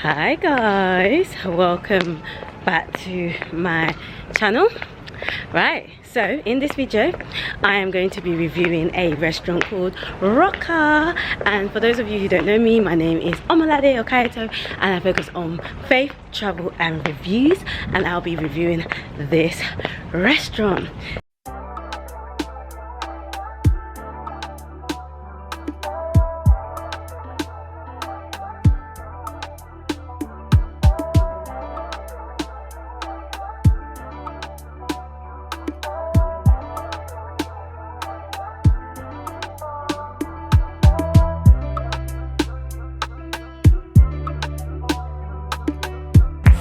Hi guys, welcome back to my channel. Right, so in this video I am going to be reviewing a restaurant called Roka, and for those of you who don't know me, my name is omoladeokaiyeto and I focus on faith, travel and reviews, and I'll be reviewing this restaurant.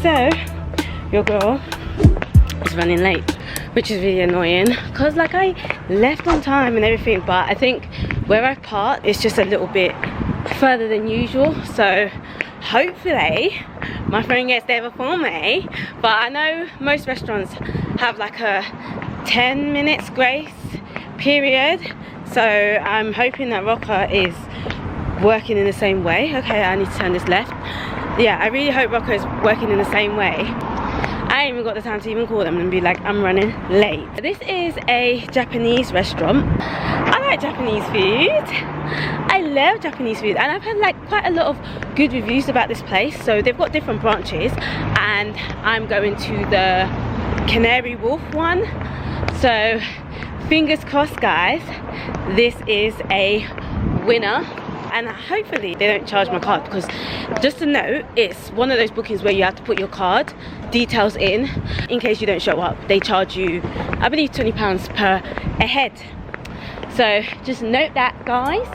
So your girl is running late, which is really annoying because like I left on time and everything, but I think where I parked is just a little bit further than usual, so hopefully my phone gets there before me. But I know most restaurants have like a 10 minutes grace period, so I'm hoping that Roka is working in the same way. Okay, I need to turn this left. Yeah, I really hope Roka is working in the same way. I ain't even got the time to even call them and be like, I'm running late. This is a Japanese restaurant. I like Japanese food. I love Japanese food, and I've had like quite a lot of good reviews about this place. So they've got different branches, and I'm going to the Canary Wharf one. So fingers crossed guys, this is a winner. And hopefully they don't charge my card, because just to note, it's one of those bookings where you have to put your card details in case you don't show up. They charge you, I believe, £20 per head. So just note that guys.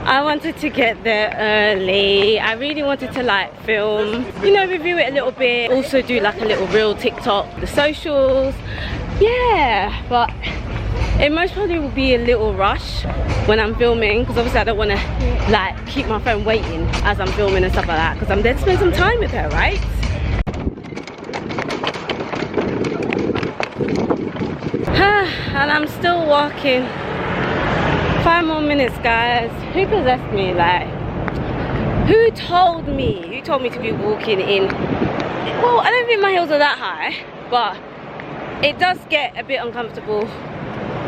I wanted to get there early. I really wanted to like film, you know, review it a little bit, also do like a little reel TikTok, the socials, yeah. But it most probably will be a little rush when I'm filming, because obviously I don't want to like keep my phone waiting as I'm filming and stuff like that, because I'm there to spend some time with her, right? And I'm still walking. 5 more minutes guys. Who possessed me? Like, who told me to be walking in? Well, I don't think my heels are that high, but it does get a bit uncomfortable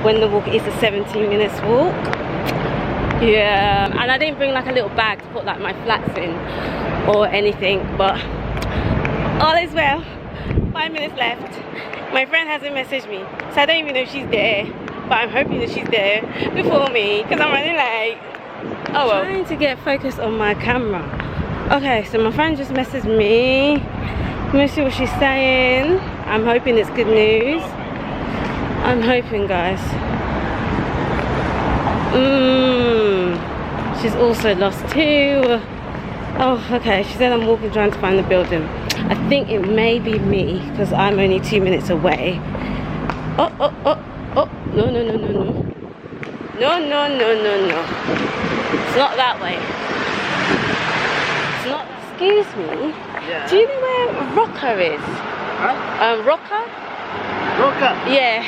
when the walk is a 17 minutes walk. Yeah, and I didn't bring like a little bag to put like my flats in or anything, but all is well. 5 minutes left. My friend hasn't messaged me, so I don't even know if she's there. But I'm hoping that she's there before me, because I'm running late. Oh well. I'm trying to get focused on my camera. Okay, so my friend just messaged me. Let me see what she's saying. I'm hoping it's good news. I'm hoping, guys. She's also lost too. Oh, okay. She said I'm walking trying to find the building. I think it may be me, because I'm only 2 minutes away. Oh, no. No. It's not that way. It's not, excuse me. Yeah. Do you know where Roka is? Huh? Roka? Roka? Yeah.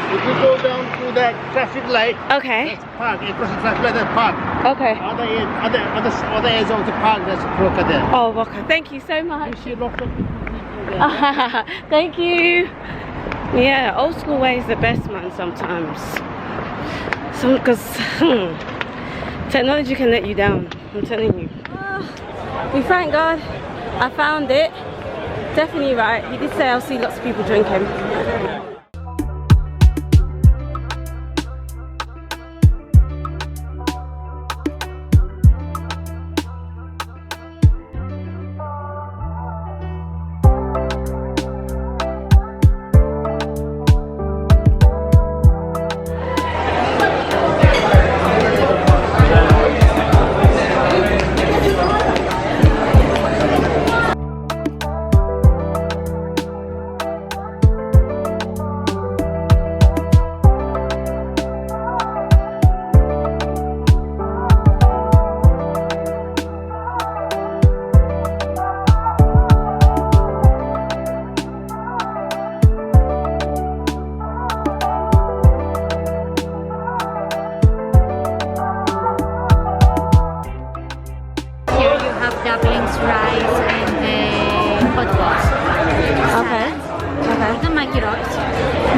If you go down to that traffic light, Okay. that's park. Across the traffic light, that's park. Okay. Other ends of the park, that's Roka there. Oh, Roka. Thank you so much. You see Roka? Thank you. Yeah, old school way is the best, man, sometimes. Because technology can let you down, I'm telling you. We thank God I found it. Definitely right. He did say I'll see lots of people drinking.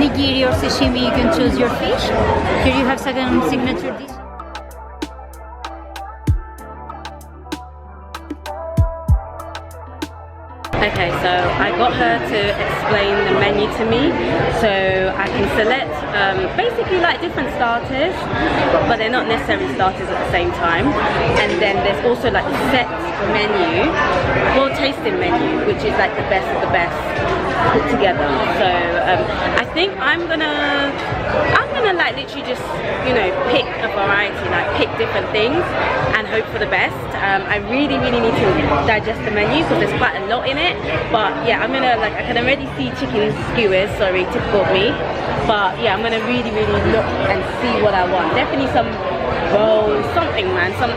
nigiri or sashimi, you can choose your fish. Here you have some signature dish. Okay, so I got her to explain the menu to me, so I can select basically like different starters, but they're not necessarily starters at the same time. And then there's also like the set menu, well, tasting menu, which is like the best of the best put together. So I think I'm gonna like literally just, you know, pick a variety, like pick different things and hope for the best. I really need to digest the menu because there's quite a lot in it. But yeah, I'm gonna, like, I can already see chicken skewers, sorry, typical of me. But yeah, I'm gonna really look and see what I want. Definitely some rolls, something, man, some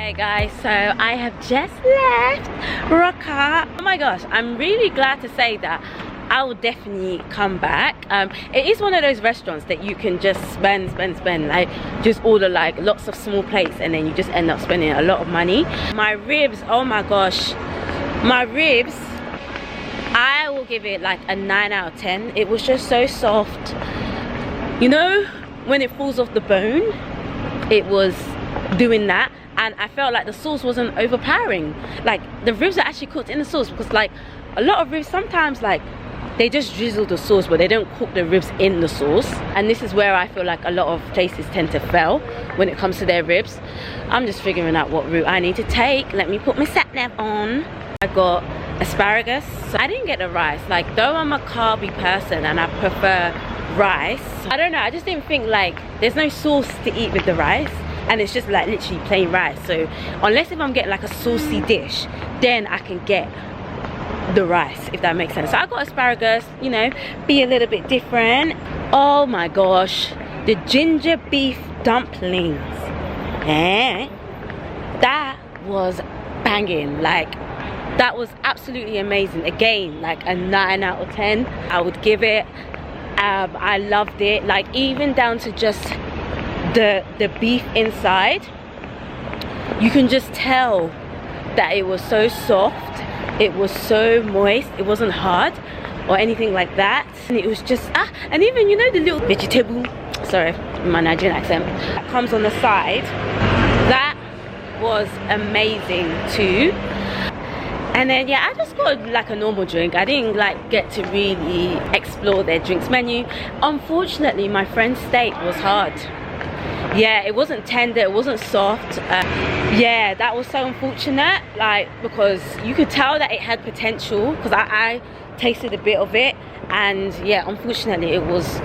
Okay guys, so I have just left Roka. Oh my gosh, I'm really glad to say that I will definitely come back. It is one of those restaurants that you can just spend, like just order like lots of small plates and then you just end up spending a lot of money. My ribs, oh my gosh, my ribs, I will give it like a 9 out of 10. It was just so soft. You know, when it falls off the bone, it was doing that. And I felt like the sauce wasn't overpowering. Like the ribs are actually cooked in the sauce, because like a lot of ribs sometimes like they just drizzle the sauce but they don't cook the ribs in the sauce. And this is where I feel like a lot of places tend to fail when it comes to their ribs. I'm just figuring out what route I need to take. Let me put my sat nav on. I got asparagus. So I didn't get the rice. Like, though I'm a carby person and I prefer rice, I don't know, I just didn't think like there's no sauce to eat with the rice. And it's just like literally plain rice. So unless if I'm getting like a saucy dish, then I can get the rice, if that makes sense. So I got asparagus, you know, be a little bit different. Oh my gosh, the ginger beef dumplings, that was banging. Like, that was absolutely amazing. Again, like a 9 out of 10 I would give it. I loved it, like even down to just the beef inside. You can just tell that it was so soft, it was so moist, it wasn't hard or anything like that. And it was just and even, you know, the little vegetable, sorry, my Nigerian accent, that comes on the side, that was amazing too. And then yeah, I just got like a normal drink. I didn't like get to really explore their drinks menu. Unfortunately, my friend's steak was hard. Yeah, it wasn't tender, it wasn't soft. Yeah, that was so unfortunate, like, because you could tell that it had potential, because I tasted a bit of it, and yeah, unfortunately it was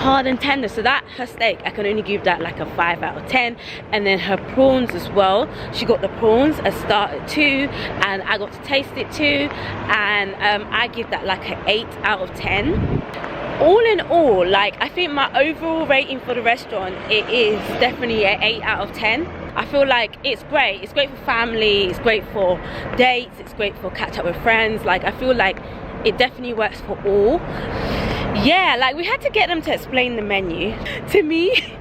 hard and tender. So that, her steak, I can only give that like a 5 out of 10. And then her prawns as well, she got the prawns a starter too, and I got to taste it too, and I give that like an 8 out of 10. All in all, like, I think my overall rating for the restaurant, it is definitely an 8 out of 10. I feel like it's great for family, it's great for dates, it's great for catch up with friends. Like, I feel like it definitely works for all. Yeah, like, we had to get them to explain the menu to me,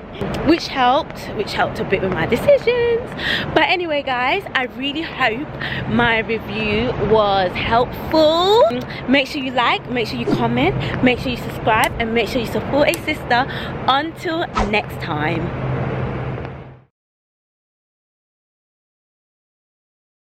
which helped a bit with my decisions. But anyway guys, I really hope my review was helpful. Make sure you like, make sure you comment, make sure you subscribe, and make sure you support a sister. Until next time.